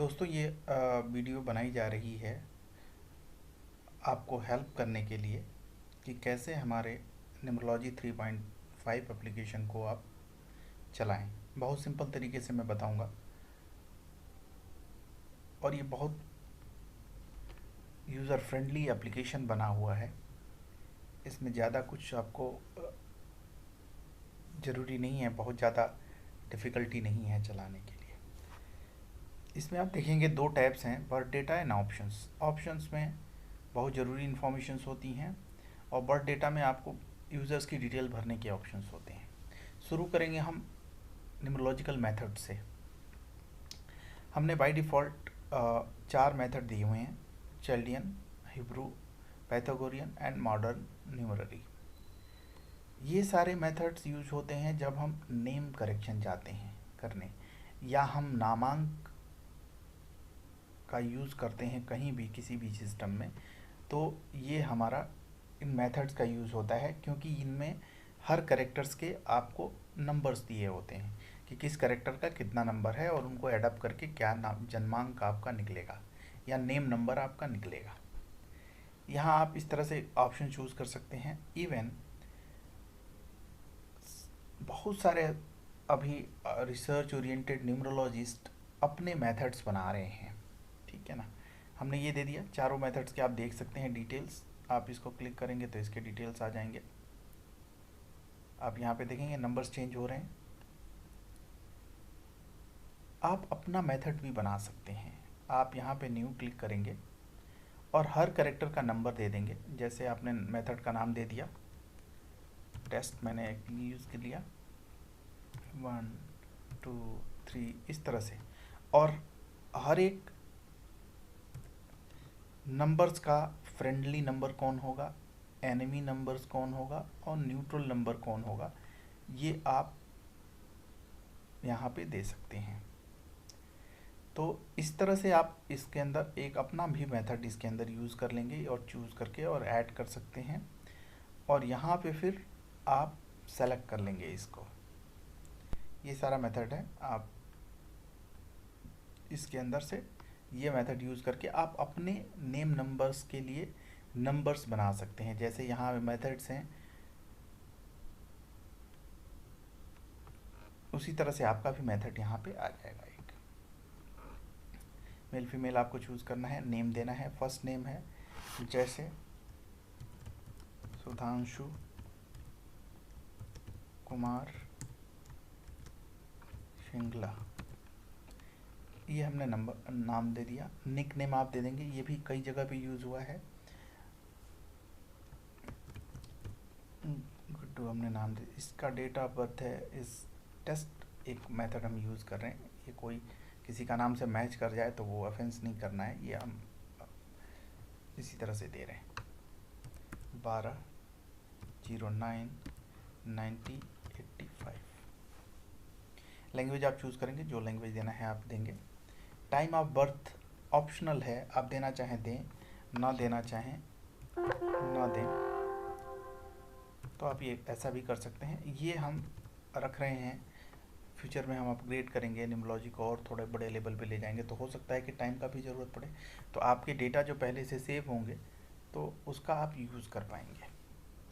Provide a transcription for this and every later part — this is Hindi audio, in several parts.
दोस्तों ये वीडियो बनाई जा रही है आपको हेल्प करने के लिए कि कैसे हमारे न्यूमरोलॉजी 3.5 एप्लीकेशन को आप चलाएं। बहुत सिंपल तरीके से मैं बताऊंगा और ये बहुत यूज़र फ्रेंडली एप्लीकेशन बना हुआ है। इसमें ज़्यादा कुछ आपको ज़रूरी नहीं है, बहुत ज़्यादा डिफ़िकल्टी नहीं है चलाने के लिए। इसमें आप देखेंगे दो टैब्स हैं, birth data and options. Options में बहुत ज़रूरी इन्फॉर्मेशंस होती हैं और बर्थ डेटा में आपको यूज़र्स की डिटेल भरने के ऑप्शंस होते हैं। शुरू करेंगे हम न्यूमरोलॉजिकल मेथड से। हमने बाय डिफ़ॉल्ट 4 मेथड दिए हुए हैं: Chaldean, Hebrew, Pythagorean and modern numerology. ये सारे मेथड्स यूज होते हैं जब हम नेम करेक्शन जाते हैं करने, या हम नामांक का यूज़ करते हैं कहीं भी किसी भी सिस्टम में। तो ये हमारा इन मेथड्स का यूज़ होता है, क्योंकि इनमें हर कैरेक्टर्स के आपको नंबर्स दिए होते हैं कि किस कैरेक्टर का कितना नंबर है और उनको एडअप करके क्या नाम जन्मांक आपका निकलेगा या नेम नंबर आपका निकलेगा। यहाँ आप इस तरह से ऑप्शन चूज़ कर सकते हैं। इवन बहुत सारे अभी रिसर्च ओरिएंटेड न्यूमरोलॉजिस्ट अपने मेथड्स बना रहे हैं, ठीक है ना। हमने ये दे दिया, चारों मेथड्स के आप देख सकते हैं डिटेल्स। आप इसको क्लिक करेंगे तो इसके डिटेल्स आ जाएंगे। आप यहाँ पे देखेंगे नंबर्स चेंज हो रहे हैं। आप अपना मेथड भी बना सकते हैं। आप यहाँ पे न्यू क्लिक करेंगे और हर कैरेक्टर का नंबर दे देंगे। जैसे आपने मेथड का नाम दे दिया, टेस्ट मैंने यूज़ कर लिया, 1 2 3 इस तरह से। और हर एक नंबर्स का फ्रेंडली नंबर कौन होगा, एनिमी नंबर्स कौन होगा और न्यूट्रल नंबर कौन होगा, ये आप यहाँ पे दे सकते हैं। तो इस तरह से आप इसके अंदर एक अपना भी मेथड इसके अंदर यूज़ कर लेंगे और चूज़ करके और ऐड कर सकते हैं। और यहाँ पे फिर आप सेलेक्ट कर लेंगे इसको। ये सारा मेथड है। आप इसके अंदर से ये मेथड यूज़ करके आप अपने नेम नंबर्स के लिए नंबर्स बना सकते हैं। जैसे यहाँ मेथड्स हैं, उसी तरह से आपका भी मेथड यहाँ पे आ जाएगा। एक मेल फीमेल आपको चूज़ करना है, नेम देना है। फर्स्ट नेम है जैसे सुधांशु कुमार श्रृंगला, ये हमने नाम दे दिया। निक नेम आप दे देंगे, ये भी कई जगह पे यूज़ हुआ है। गुड्डू हमने नाम दे। इसका डेट ऑफ बर्थ है। इस टेस्ट एक मेथड हम यूज़ कर रहे हैं। ये कोई किसी का नाम से मैच कर जाए तो वो ऑफेंस नहीं करना है, ये हम इसी तरह से दे रहे हैं। 12/09/1985। लैंग्वेज आप चूज़ करेंगे, जो लैंग्वेज देना है आप देंगे। टाइम ऑफ बर्थ ऑप्शनल है, आप देना चाहें दें, ना देना चाहें ना दें, तो आप ये ऐसा भी कर सकते हैं। ये हम रख रहे हैं, फ्यूचर में हम अपग्रेड करेंगे न्यूमरोलॉजी को और थोड़े बड़े लेवल पे ले जाएंगे, तो हो सकता है कि टाइम का भी ज़रूरत पड़े। तो आपके डेटा जो पहले से सेव होंगे तो उसका आप यूज़ कर पाएंगे।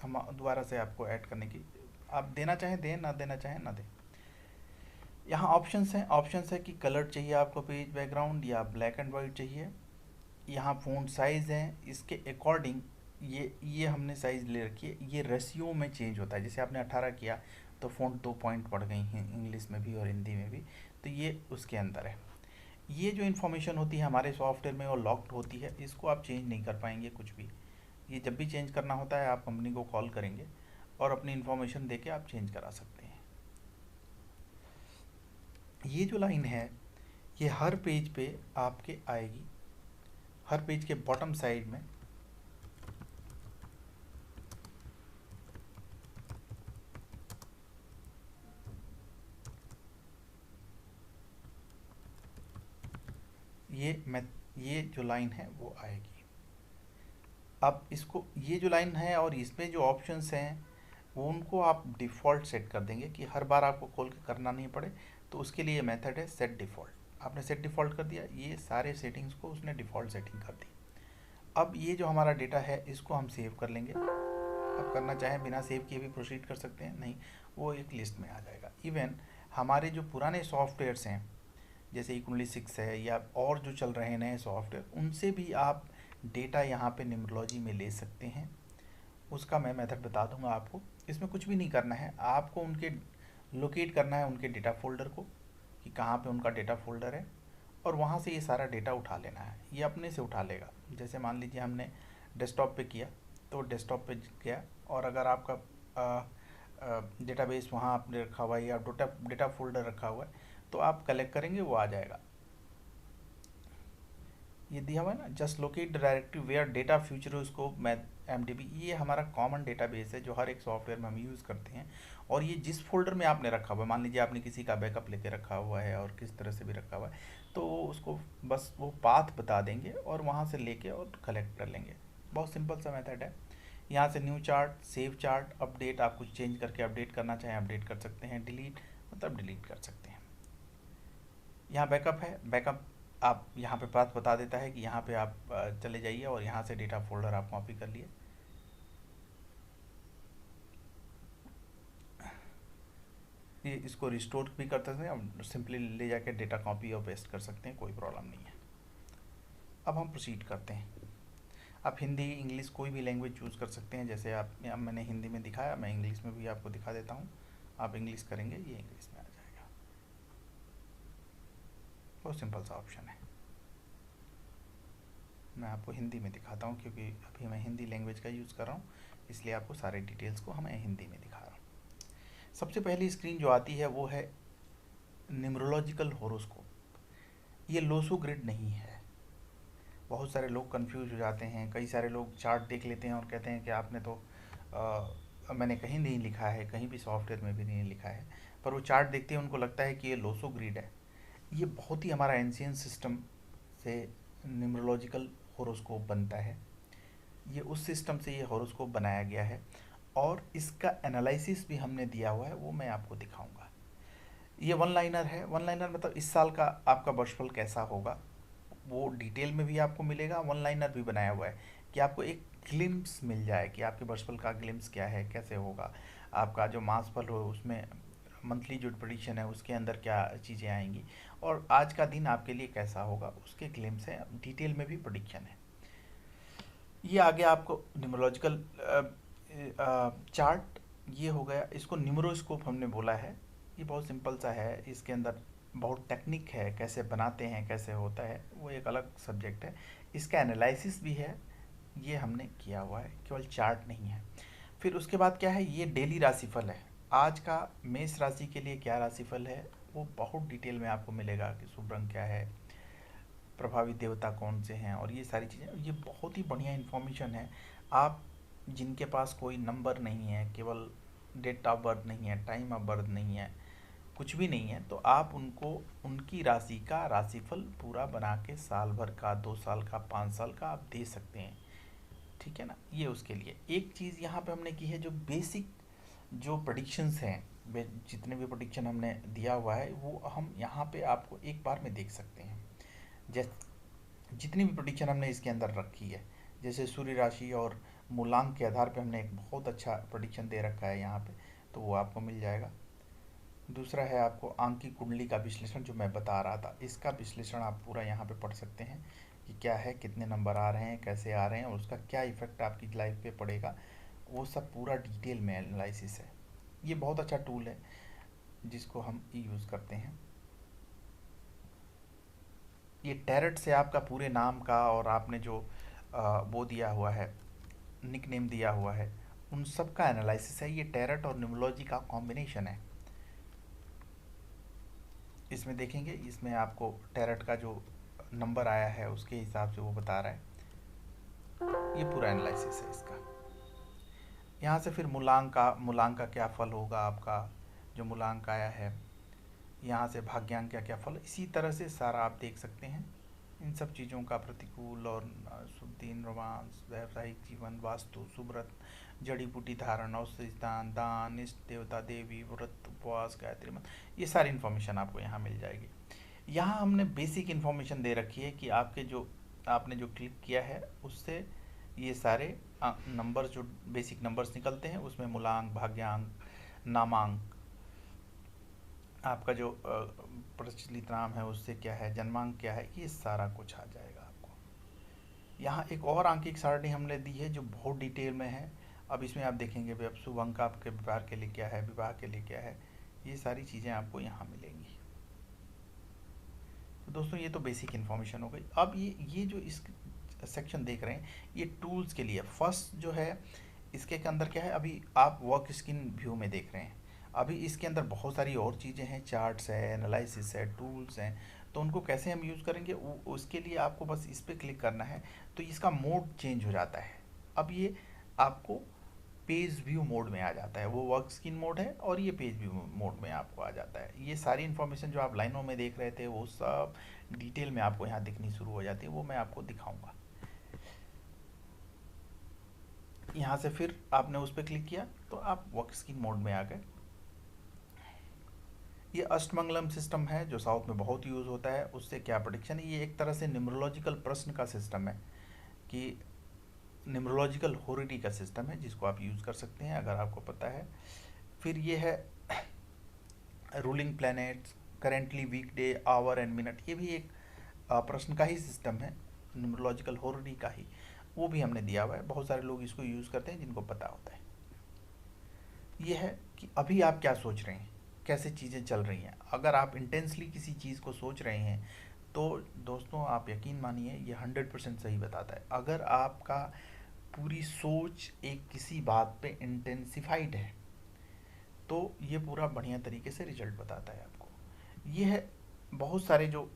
हम दोबारा से आपको ऐड करने की, आप देना चाहें दें, ना देना चाहें ना दें। यहाँ ऑप्शंस हैं। ऑप्शंस है कि कलर चाहिए आपको पेज बैकग्राउंड या ब्लैक एंड वाइट चाहिए। यहाँ फ़ॉन्ट साइज़ है, इसके अकॉर्डिंग ये हमने साइज़ ले रखी है। ये रेशियो में चेंज होता है। जैसे आपने 18 किया तो फ़ॉन्ट 2 पॉइंट बढ़ गई हैं इंग्लिश में भी और हिंदी में भी, तो ये उसके अंदर है। ये जो इन्फॉर्मेशन होती है हमारे सॉफ्टवेयर में वो लॉक्ड होती है, इसको आप चेंज नहीं कर पाएंगे कुछ भी। ये जब भी चेंज करना होता है आप कंपनी को कॉल करेंगे और अपनी इन्फॉर्मेशन दे के आप चेंज करा सकते हैं। ये जो लाइन है ये हर पेज पे आपके आएगी। हर पेज के बॉटम साइड में ये जो लाइन है वो आएगी। अब इसको, ये जो लाइन है और इसमें जो ऑप्शंस हैं वो उनको आप डिफ़ॉल्ट सेट कर देंगे कि हर बार आपको कॉल करना नहीं पड़े। तो उसके लिए मेथड है सेट डिफ़ॉल्ट। आपने सेट डिफ़ॉल्ट कर दिया, ये सारे सेटिंग्स को उसने डिफ़ॉल्ट सेटिंग कर दी। अब ये जो हमारा डेटा है इसको हम सेव कर लेंगे। आप करना चाहें बिना सेव किए भी प्रोसीड कर सकते हैं, नहीं वो एक लिस्ट में आ जाएगा। इवन हमारे जो पुराने सॉफ्टवेयर्स हैं जैसे कुंडली 6 है या और जो चल रहे हैं नए सॉफ्टवेयर, उनसे भी आप डेटा यहाँ पे न्यूमरोलॉजी में ले सकते हैं। उसका मैं मेथड बता दूंगा आपको। इसमें कुछ भी नहीं करना है, आपको उनके लोकेट करना है उनके डेटा फोल्डर को कि कहाँ पे उनका डेटा फोल्डर है, और वहाँ से ये सारा डेटा उठा लेना है। ये अपने से उठा लेगा। जैसे मान लीजिए हमने डेस्कटॉप पे किया तो डेस्कटॉप पे गया, और अगर आपका डेटाबेस वहाँ आपने रखा हुआ है या डेटा फोल्डर रखा हुआ है तो आप कलेक्ट करेंगे वो आ जाएगा। ये दिया हुआ है ना, just locate directory where data futuroscope math MDB, ये हमारा कॉमन डेटाबेस है जो हर एक सॉफ्टवेयर में हम यूज़ करते हैं। और ये जिस फोल्डर में आपने रखा हुआ है, मान लीजिए आपने किसी का बैकअप लेके रखा हुआ है और किस तरह से भी रखा हुआ है, तो उसको बस वो पाथ बता देंगे और वहाँ से लेके और कलेक्ट कर लेंगे। बहुत सिंपल सा मेथड है। यहाँ से new chart, save chart, update, आप कुछ चेंज करके अपडेट करना चाहें अपडेट कर सकते हैं, डिलीट मतलब डिलीट कर सकते हैं। यहाँ बैकअप है, बैकअप आप यहाँ पे पाथ बता देता है कि यहाँ पे आप चले जाइए और यहाँ से डेटा फोल्डर आप कॉपी कर लिए। ये इसको रिस्टोर भी कर सकते हैं, अब सिंपली ले जाकर डेटा कॉपी और पेस्ट कर सकते हैं, कोई प्रॉब्लम नहीं है। अब हम प्रोसीड करते हैं। आप हिंदी इंग्लिश कोई भी लैंग्वेज चूज़ कर सकते हैं। जैसे आप मैंने हिंदी में दिखाया, मैं इंग्लिश में भी आपको दिखा देता हूँ। आप इंग्लिश करेंगे ये इंग्लिश में आ जाएगा। बहुत सिंपल सा ऑप्शन है। मैं आपको हिंदी में दिखाता हूँ क्योंकि अभी मैं हिंदी लैंग्वेज का यूज़ कर रहा हूँ, इसलिए आपको सारे डिटेल्स को हमें हिंदी में दिखा रहा हूँ। सबसे पहली स्क्रीन जो आती है वो है न्यूमरोलॉजिकल होरोस्कोप। ये लोसो ग्रिड नहीं है। बहुत सारे लोग कंफ्यूज हो जाते हैं, कई सारे लोग चार्ट देख लेते हैं और कहते हैं कि आपने तो मैंने कहीं नहीं लिखा है, कहीं भी सॉफ्टवेयर में भी नहीं लिखा है, पर वो चार्ट देखते हैं उनको लगता है कि ये लोसो ग्रिड है। ये बहुत ही हमारा एंशियंट सिस्टम से न्यूमरोलॉजिकल होरोस्कोप बनता है। ये उस सिस्टम से ये होरोस्कोप बनाया गया है और इसका एनालिसिस भी हमने दिया हुआ है, वो मैं आपको दिखाऊंगा। ये वन लाइनर है। वन लाइनर मतलब इस साल का आपका वर्षफल कैसा होगा वो डिटेल में भी आपको मिलेगा। वन लाइनर भी बनाया हुआ है कि आपको एक ग्लिम्स मिल जाए कि आपके वर्षफल का ग्लिम्स क्या है, कैसे होगा। आपका जो मासफल हो उसमें मंथली जो प्रेडिक्शन है उसके अंदर क्या चीज़ें आएंगी, और आज का दिन आपके लिए कैसा होगा उसके ग्लिम्स है, डिटेल में भी प्रेडिक्शन है। ये आ गया आपको न्यूमरोलॉजिकल चार्ट, ये हो गया। इसको न्यूमरोस्कोप हमने बोला है। ये बहुत सिंपल सा है, इसके अंदर बहुत टेक्निक है, कैसे बनाते हैं कैसे होता है वो एक अलग सब्जेक्ट है। इसका एनालिसिस भी है, ये हमने किया हुआ है, केवल चार्ट नहीं है। फिर उसके बाद क्या है, ये डेली राशिफल है। आज का मेष राशि के लिए क्या राशिफल है वो बहुत डिटेल में आपको मिलेगा कि शुभ रंग क्या है, प्रभावित देवता कौन से हैं, और ये सारी चीज़ें। ये बहुत ही बढ़िया इन्फॉर्मेशन है। आप जिनके पास कोई नंबर नहीं है, केवल डेट ऑफ बर्थ नहीं है, टाइम ऑफ बर्थ नहीं है, कुछ भी नहीं है, तो आप उनको उनकी राशि का राशिफल पूरा बना के साल भर का, 2 साल का, 5 साल का आप दे सकते हैं। ठीक है ना। ये उसके लिए एक चीज़ यहाँ पे हमने की है, जो बेसिक जो प्रेडिक्शंस हैं, जितने भी प्रेडिक्शन हमने दिया हुआ है वो हम यहाँ पे आपको एक बार में देख सकते हैं। जैसे जितनी भी प्रेडिक्शन हमने इसके अंदर रखी है, जैसे सूर्य राशि और मूलांक के आधार पे हमने एक बहुत अच्छा प्रेडिक्शन दे रखा है यहाँ पे, तो वो आपको मिल जाएगा। दूसरा है आपको आंकी कुंडली का विश्लेषण, जो मैं बता रहा था, इसका विश्लेषण आप पूरा यहाँ पे पढ़ सकते हैं कि क्या है, कितने नंबर आ रहे हैं, कैसे आ रहे हैं और उसका क्या इफेक्ट आपकी लाइफ पे पड़ेगा, वो सब पूरा डिटेल में एनालिसिस है। ये बहुत अच्छा टूल है जिसको हम यूज़ करते हैं। ये टैरेट से आपका पूरे नाम का और आपने जो वो दिया हुआ है, निक नेम दिया हुआ है, उन सब का एनालिसिस है। ये टैरेट और न्यूमरोलॉजी का कॉम्बिनेशन है। इसमें देखेंगे, इसमें आपको टैरेट का जो नंबर आया है उसके हिसाब से वो बता रहा है। ये पूरा एनालिसिस है इसका। यहाँ से फिर मूलांक का क्या फल होगा आपका, जो मूलांक आया है, यहाँ से भाग्यांक का क्या फल, इसी तरह से सारा आप देख सकते हैं। इन सब चीज़ों का प्रतिकूल और शुभ दिन, रोमांस, व्यावसायिक जीवन, वास्तु, सुव्रत, जड़ी बूटी धारण, औषधि दान, दान, इष्ट देवता देवी, व्रत, उपवास, गायत्री मंत्र, ये सारी इन्फॉर्मेशन आपको यहाँ मिल जाएगी। यहाँ हमने बेसिक इन्फॉर्मेशन दे रखी है कि आपने जो क्लिक किया है उससे ये सारे नंबर्स, जो बेसिक नंबर्स निकलते हैं, उसमें मूलांक, भाग्यांक, नामांक, आपका जो प्रचलित नाम है उससे क्या है, जन्मांक क्या है, ये सारा कुछ आ जाएगा आपको। यहाँ एक और आंकिक सारणी हमने दी है जो बहुत डिटेल में है। अब इसमें आप देखेंगे भाई अब शुभ अंक आपके व्यापार के लिए क्या है, विवाह के लिए क्या है, ये सारी चीज़ें आपको यहाँ मिलेंगी। तो दोस्तों ये तो बेसिक इन्फॉर्मेशन हो गई। अब ये जो इस सेक्शन देख रहे हैं ये टूल्स के लिए। फर्स्ट जो है इसके अंदर क्या है, अभी आप वर्क स्क्रीन व्यू में देख रहे हैं। अभी इसके अंदर बहुत सारी और चीज़ें हैं, चार्ट्स है, एनालिसिस है, टूल्स हैं, तो उनको कैसे हम यूज़ करेंगे उसके लिए आपको बस इस पर क्लिक करना है तो इसका मोड चेंज हो जाता है। अब ये आपको पेज व्यू मोड में आ जाता है, वो वर्क स्क्रीन मोड है और ये पेज व्यू मोड में आपको आ जाता है। ये सारी इन्फॉर्मेशन जो आप लाइनों में देख रहे थे वो सब डिटेल में आपको यहाँ दिखनी शुरू हो जाती है, वो मैं आपको दिखाऊंगा। यहाँ से फिर आपने उस पर क्लिक किया तो आप वर्क स्क्रीन मोड में आ गए। ये अष्टमंगलम सिस्टम है जो साउथ में बहुत यूज़ होता है। उससे क्या प्रोडिक्शन है, ये एक तरह से न्यूमरोलॉजिकल प्रश्न का सिस्टम है, कि न्यूमरोलॉजिकल होरिटी का सिस्टम है जिसको आप यूज़ कर सकते हैं अगर आपको पता है। फिर ये है ruling planets, currently weekday, our and minute, ये भी एक प्रश्न का ही सिस्टम है, न्यूमरोलॉजिकल होरिटी का ही, वो भी हमने दिया हुआ है। बहुत सारे लोग इसको यूज़ करते हैं जिनको पता होता है। ये है कि अभी आप क्या सोच रहे हैं, कैसे चीज़ें चल रही हैं। अगर आप इंटेंसली किसी चीज़ को सोच रहे हैं तो दोस्तों आप यकीन मानिए ये 100% सही बताता है। अगर आपका पूरी सोच एक किसी बात पे इंटेंसिफाइड है तो ये पूरा बढ़िया तरीके से रिजल्ट बताता है आपको। ये है बहुत सारे जो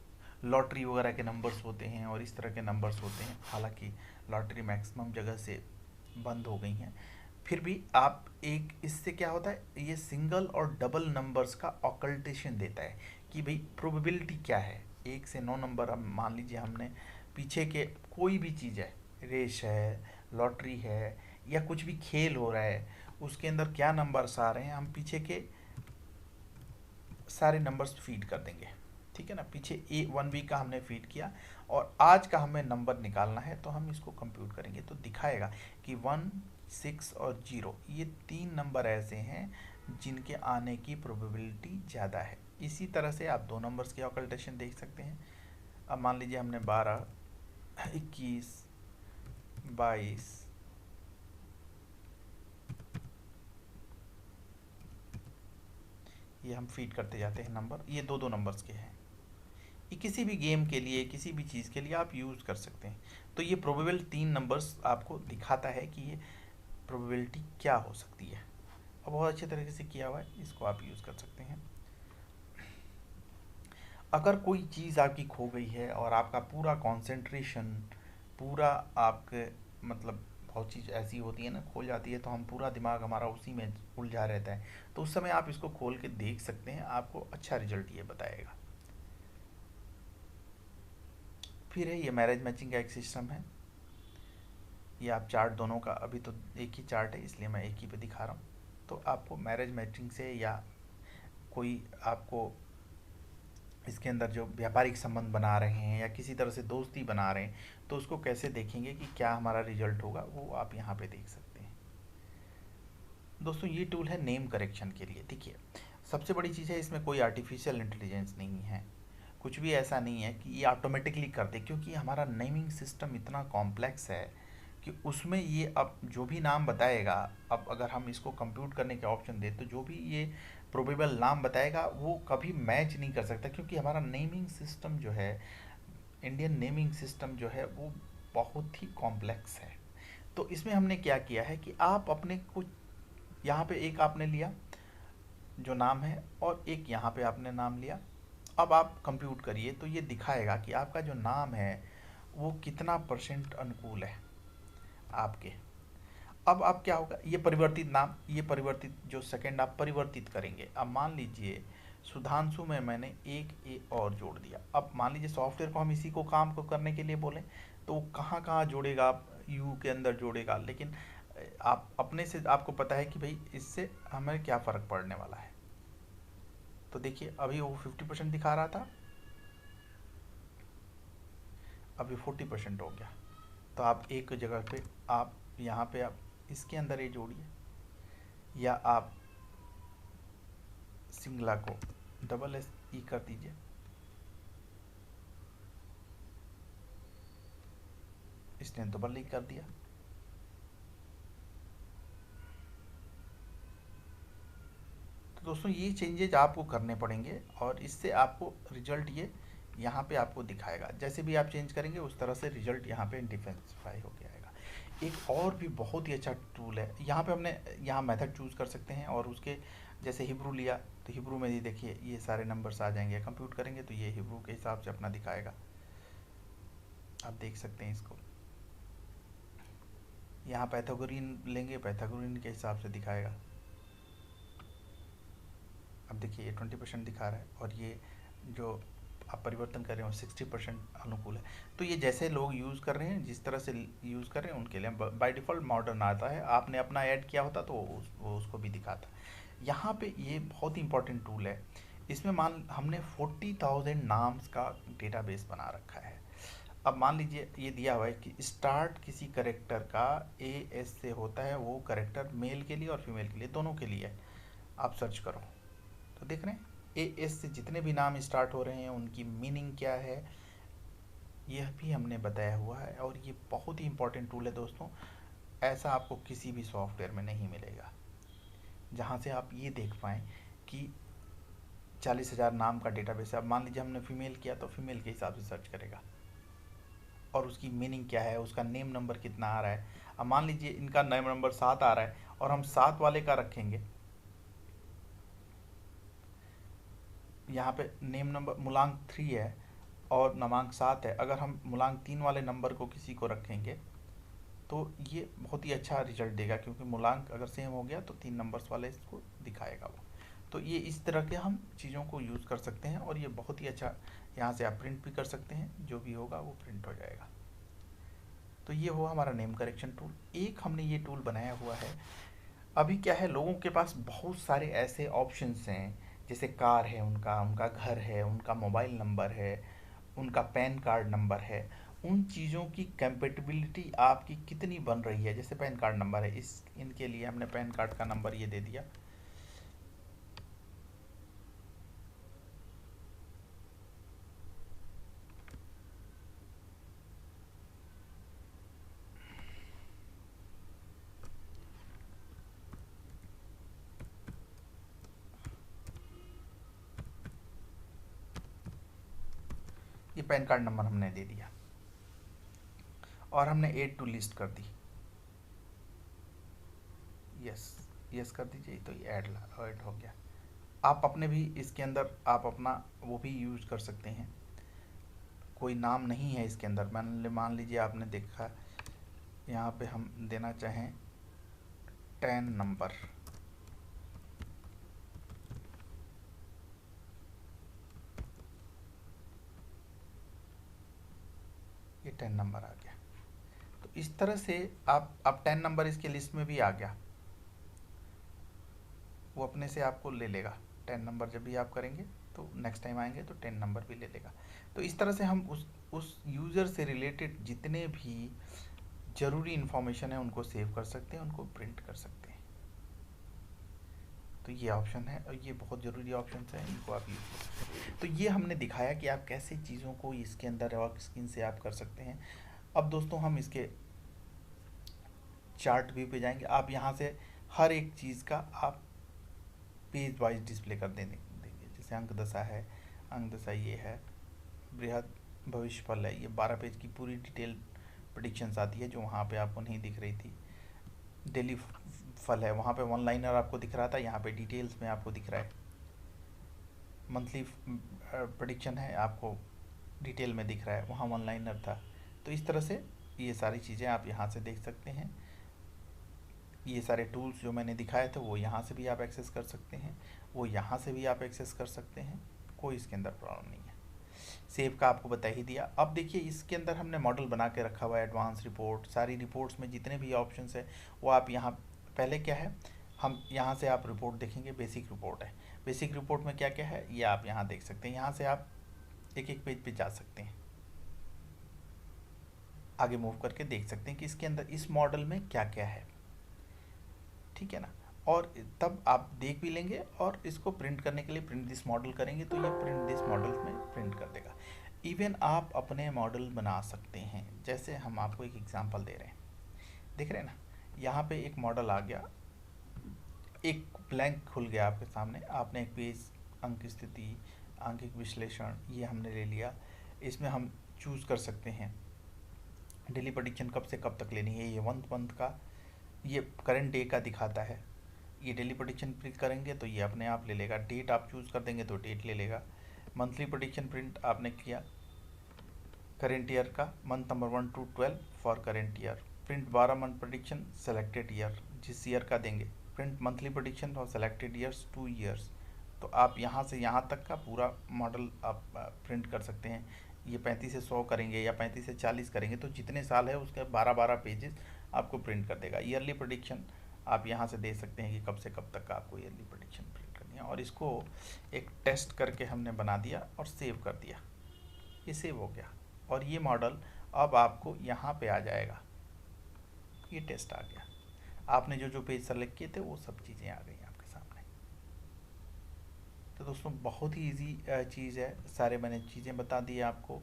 लॉटरी वगैरह के नंबर्स होते हैं और इस तरह के नंबर्स होते हैं, हालांकि लॉटरी मैक्सिमम जगह से बंद हो गई हैं, फिर भी आप एक इससे क्या होता है, ये सिंगल और डबल नंबर्स का ऑकल्टेशन देता है कि भाई प्रोबेबिलिटी क्या है। 1 से 9 नंबर, अब मान लीजिए हमने पीछे के कोई भी चीज़ है, रेस है, लॉटरी है, या कुछ भी खेल हो रहा है, उसके अंदर क्या नंबर्स आ रहे हैं हम पीछे के सारे नंबर्स फीड कर देंगे। ठीक है ना, पीछे A1B का हमने फीड किया और आज का हमें नंबर निकालना है तो हम इसको कंप्यूट करेंगे तो दिखाएगा कि 1, 6 और 0 ये 3 नंबर ऐसे हैं जिनके आने की प्रोबेबिलिटी ज़्यादा है। इसी तरह से आप 2 नंबर्स के ऑकल्टेशन देख सकते हैं। अब मान लीजिए हमने 12, 21, 22, ये हम फीड करते जाते हैं नंबर, ये 2 नंबर्स के हैं। ये किसी भी गेम के लिए, किसी भी चीज़ के लिए आप यूज़ कर सकते हैं। तो ये प्रोबेबल 3 नंबर्स आपको दिखाता है कि ये प्रोबेबिलिटी क्या हो सकती है। और बहुत अच्छे तरीके से किया हुआ है, इसको आप यूज़ कर सकते हैं। अगर कोई चीज़ आपकी खो गई है और आपका पूरा कंसंट्रेशन, पूरा आपके मतलब बहुत चीज़ ऐसी होती है ना, खो जाती है तो हम पूरा दिमाग हमारा उसी में उलझा रहता है, तो उस समय आप इसको खोल के देख सकते हैं, आपको अच्छा रिजल्ट ये बताएगा। फिर है ये मैरिज मैचिंग का एक सिस्टम है। ये आप चार्ट दोनों का, अभी तो एक ही चार्ट है इसलिए मैं एक ही पे दिखा रहा हूँ। तो आपको मैरिज मैचिंग से या कोई आपको इसके अंदर जो व्यापारिक संबंध बना रहे हैं या किसी तरह से दोस्ती बना रहे हैं तो उसको कैसे देखेंगे कि क्या हमारा रिजल्ट होगा, वो आप यहाँ पे देख सकते हैं। दोस्तों ये टूल है नेम करेक्शन के लिए। देखिए सबसे बड़ी चीज़ है, इसमें कोई आर्टिफिशियल इंटेलिजेंस नहीं है, कुछ भी ऐसा नहीं है कि ये ऑटोमेटिकली कर दे, क्योंकि हमारा नेमिंग सिस्टम इतना कॉम्प्लेक्स है कि उसमें ये अब जो भी नाम बताएगा, अब अगर हम इसको कंप्यूट करने के ऑप्शन दें तो जो भी ये प्रोबेबल नाम बताएगा वो कभी मैच नहीं कर सकता, क्योंकि हमारा नेमिंग सिस्टम जो है, इंडियन नेमिंग सिस्टम जो है वो बहुत ही कॉम्प्लेक्स है। तो इसमें हमने क्या किया है कि आप अपने कुछ यहाँ पे एक आपने लिया जो नाम है और एक यहाँ पे आपने नाम लिया। अब आप कंप्यूट करिए तो ये दिखाएगा कि आपका जो नाम है वो कितना % अनुकूल है आपके। अब आप क्या होगा, ये परिवर्तित नाम, ये परिवर्तित जो सेकंड आप परिवर्तित करेंगे। अब मान लीजिए सुधांशु में मैंने एक ए और जोड़ दिया। अब मान लीजिए सॉफ्टवेयर को हम इसी को काम को करने के लिए बोलें तो वो कहाँ कहाँ जोड़ेगा, आप यू के अंदर जोड़ेगा, लेकिन आप अपने से आपको पता है कि भाई इससे हमें क्या फ़र्क पड़ने वाला है। तो देखिए अभी वो 50% दिखा रहा था, अभी 40% हो गया। तो आप एक जगह पे आप यहाँ पे आप इसके अंदर ये जोड़िए, या आप सिंगला को डबल एस ई कर दीजिए। इसने डबल ई कर दिया। तो दोस्तों ये चेंजेज आपको करने पड़ेंगे और इससे आपको रिजल्ट ये यहाँ पे आपको दिखाएगा। जैसे भी आप चेंज करेंगे उस तरह से रिजल्ट यहाँ पे इंडिफेंसिफाई हो गया आएगा। एक और भी बहुत ही अच्छा टूल है, यहाँ पे हमने यहाँ मेथड चूज कर सकते हैं और उसके जैसे हिब्रू लिया तो हिब्रू में ही देखिए ये सारे नंबर्स आ जाएंगे। कंप्यूट करेंगे तो ये हिब्रू के हिसाब से अपना दिखाएगा, आप देख सकते हैं इसको। यहाँ पैथागोरियन लेंगे, पैथागोरियन के हिसाब से दिखाएगा। अब देखिए ये 20% दिखा रहा है और ये जो आप परिवर्तन कर रहे हो 60% अनुकूल है। तो ये जैसे लोग यूज़ कर रहे हैं, जिस तरह से यूज़ कर रहे हैं उनके लिए बाय डिफ़ॉल्ट मॉडर्न आता है। आपने अपना ऐड किया होता तो वो उसको भी दिखाता। यहाँ पे ये बहुत ही इंपॉर्टेंट टूल है। इसमें हमने 40,000 नाम्स का डेटाबेस बना रखा है। अब मान लीजिए ये दिया हुआ है कि स्टार्ट किसी करेक्टर का ए एस से होता है, वो करेक्टर मेल के लिए और फीमेल के लिए दोनों के लिए। आप सर्च करो तो देख रहे हैं ए एस से जितने भी नाम स्टार्ट हो रहे हैं उनकी मीनिंग क्या है, यह भी हमने बताया हुआ है। और ये बहुत ही इंपॉर्टेंट टूल है दोस्तों, ऐसा आपको किसी भी सॉफ्टवेयर में नहीं मिलेगा जहाँ से आप ये देख पाएँ कि 40,000 नाम का डेटाबेस है। अब मान लीजिए हमने फीमेल किया तो फीमेल के हिसाब से सर्च करेगा और उसकी मीनिंग क्या है, उसका नेम नंबर कितना आ रहा है। अब मान लीजिए इनका नेम नंबर 7 आ रहा है और हम 7 वाले का रखेंगे, यहाँ पे नेम नंबर मूलांक 3 है और नमांक 7 है। अगर हम मूलांक 3 वाले नंबर को किसी को रखेंगे तो ये बहुत ही अच्छा रिजल्ट देगा, क्योंकि मूलांक अगर सेम हो गया तो 3 नंबर्स वाले इसको दिखाएगा वो। तो ये इस तरह के हम चीज़ों को यूज़ कर सकते हैं और ये बहुत ही अच्छा, यहाँ से आप प्रिंट भी कर सकते हैं, जो भी होगा वो प्रिंट हो जाएगा। तो ये हुआ हमारा नेम करेक्शन टूल। एक हमने ये टूल बनाया हुआ है। अभी क्या है, लोगों के पास बहुत सारे ऐसे ऑप्शंस हैं, जैसे कार है उनका, उनका घर है, उनका मोबाइल नंबर है, उनका पैन कार्ड नंबर है। उन चीज़ों की कंपेटिबिलिटी आपकी कितनी बन रही है। जैसे पैन कार्ड नंबर है, इनके लिए हमने पैन कार्ड का नंबर ये दे दिया। ये पैन कार्ड नंबर हमने दे दिया और हमने ऐड टू लिस्ट कर दी। यस यस कर दीजिए, तो ये ऐड हो गया। आप अपने भी इसके अंदर आप अपना वो भी यूज कर सकते हैं। कोई नाम नहीं है इसके अंदर, मान लीजिए आपने देखा यहाँ पे हम देना चाहें 10 नंबर, ये 10 नंबर आ गया। तो इस तरह से आप 10 नंबर इसके लिस्ट में भी आ गया, वो अपने से आपको ले लेगा। 10 नंबर जब भी आप करेंगे तो नेक्स्ट टाइम आएंगे तो 10 नंबर भी ले लेगा। तो इस तरह से हम उस यूज़र से रिलेटेड जितने भी ज़रूरी इन्फॉर्मेशन है उनको सेव कर सकते हैं, उनको प्रिंट कर सकते हैं। तो ये ऑप्शन है और ये बहुत ज़रूरी ऑप्शन है, इनको आप यूज़ कर सकते हैं। तो ये हमने दिखाया कि आप कैसे चीज़ों को इसके अंदर वर्क स्क्रीन से आप कर सकते हैं। अब दोस्तों हम इसके चार्ट व्यू पे जाएंगे। आप यहाँ से हर एक चीज़ का आप पेज वाइज डिस्प्ले कर देंगे। जैसे अंक दशा है, अंक दशा ये है, बृहद भविष्यफल है, ये 12 पेज की पूरी डिटेल प्रेडिक्शंस आती है जो वहाँ पे आपको नहीं दिख रही थी। डेली फल है, वहाँ पे वन लाइनर आपको दिख रहा था, यहाँ पे डिटेल्स में आपको दिख रहा है। मंथली प्रेडिक्शन है, आपको डिटेल में दिख रहा है, वहाँ वन लाइनर था। तो इस तरह से ये सारी चीज़ें आप यहाँ से देख सकते हैं। ये सारे टूल्स जो मैंने दिखाए थे वो यहाँ से भी आप एक्सेस कर सकते हैं, वो यहाँ से भी आप एक्सेस कर सकते हैं, कोई इसके अंदर प्रॉब्लम नहीं है। सेव का आपको बता ही दिया। अब देखिए इसके अंदर हमने मॉडल बना के रखा हुआ है, एडवांस रिपोर्ट, सारी रिपोर्ट्स में जितने भी ऑप्शंस है वो आप यहाँ, पहले क्या है, हम यहाँ से आप रिपोर्ट देखेंगे, बेसिक रिपोर्ट है। बेसिक रिपोर्ट में क्या क्या है ये आप यहाँ देख सकते हैं। यहाँ से आप एक एक पेज पे जा सकते हैं। आगे मूव करके देख सकते हैं कि इसके अंदर इस मॉडल में क्या क्या है, ठीक है ना। और तब आप देख भी लेंगे और इसको प्रिंट करने के लिए प्रिंट दिस मॉडल करेंगे तो ये प्रिंट दिस मॉडल में प्रिंट कर देगा। इवन आप अपने मॉडल बना सकते हैं, जैसे हम आपको एक एग्जांपल दे रहे हैं, देख रहे हैं ना, यहाँ पे एक मॉडल आ गया, एक ब्लैंक खुल गया आपके सामने, आपने एक पेज, अंक स्थिति, आंकिक विश्लेषण, ये हमने ले लिया। इसमें हम चूज़ कर सकते हैं डेली प्रेडिक्शन कब से कब तक लेनी है, ये मंथ का, ये करंट डे का दिखाता है। ये डेली प्रेडिक्शन प्रिंट करेंगे तो ये अपने आप ले लेगा, डेट आप चूज़ कर देंगे तो डेट ले लेगा। मंथली प्रेडिक्शन प्रिंट आपने किया करेंट ईयर का, month number 1 to 12 for current year, print 12 month prediction selected year, जिस ईयर का देंगे, print monthly prediction for selected years 2 years. तो आप यहाँ से यहाँ तक का पूरा मॉडल आप प्रिंट कर सकते हैं। ये 35 से 100 करेंगे या 35 से 40 करेंगे तो जितने साल है उसके 12-12 पेजेस आपको प्रिंट कर देगा। ईयरली प्रेडिक्शन आप यहाँ से दे सकते हैं कि कब से कब तक का आपको ईयरली प्रेडिक्शन प्रिंट करनी है। और इसको एक टेस्ट करके हमने बना दिया और सेव कर दिया, ये सेव हो गया और ये मॉडल अब आपको यहाँ पे आ जाएगा, ये टेस्ट आ गया, आपने जो जो पेज सेलेक्ट किए थे वो सब चीज़ें आ गई आपके सामने। तो दोस्तों बहुत ही इजी चीज़ है, सारे मैंने चीज़ें बता दी आपको,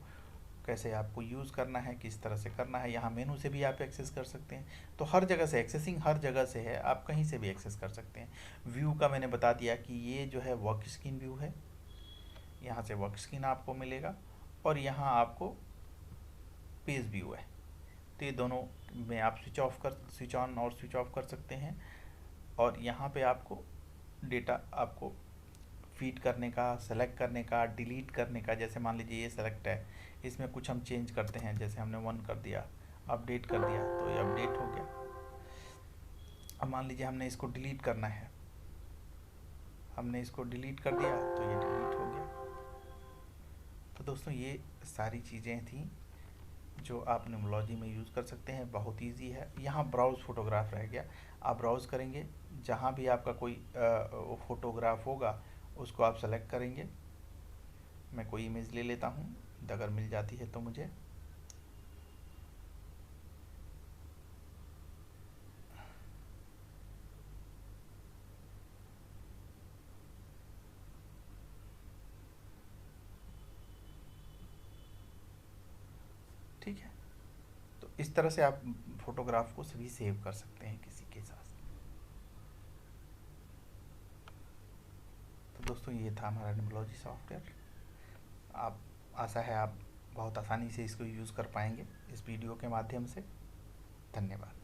कैसे आपको यूज़ करना है, किस तरह से करना है। यहाँ मेनू से भी आप एक्सेस कर सकते हैं, तो हर जगह से एक्सेसिंग हर जगह से है, आप कहीं से भी एक्सेस कर सकते हैं। व्यू का मैंने बता दिया कि ये जो है वर्क स्क्रीन व्यू है, यहाँ से वर्क स्क्रीन आपको मिलेगा और यहाँ आपको पेज व्यू है। तो ये दोनों में आप स्विच ऑन और स्विच ऑफ कर सकते हैं। और यहाँ पे आपको डेटा आपको फीड करने का, सेलेक्ट करने का, डिलीट करने का, जैसे मान लीजिए ये सेलेक्ट है, इसमें कुछ हम चेंज करते हैं, जैसे हमने 1 कर दिया, अपडेट कर दिया तो ये अपडेट हो गया। अब मान लीजिए हमने इसको डिलीट करना है, हमने इसको डिलीट कर दिया तो ये डिलीट हो गया। तो दोस्तों ये सारी चीज़ें थी जो आप न्यूमोलॉजी में यूज़ कर सकते हैं, बहुत इजी है। यहाँ ब्राउज़ फोटोग्राफ रह गया, आप ब्राउज़ करेंगे, जहाँ भी आपका कोई फ़ोटोग्राफ होगा उसको आप सेलेक्ट करेंगे। मैं कोई इमेज ले लेता हूँ, अगर मिल जाती है तो मुझे, ठीक है। तो इस तरह से आप फोटोग्राफ को सभी सेव कर सकते हैं किसी के साथ। तो दोस्तों ये था हमारा न्यूमोलॉजी सॉफ्टवेयर। आप, आशा है आप बहुत आसानी से इसको यूज़ कर पाएंगे इस वीडियो के माध्यम से। धन्यवाद।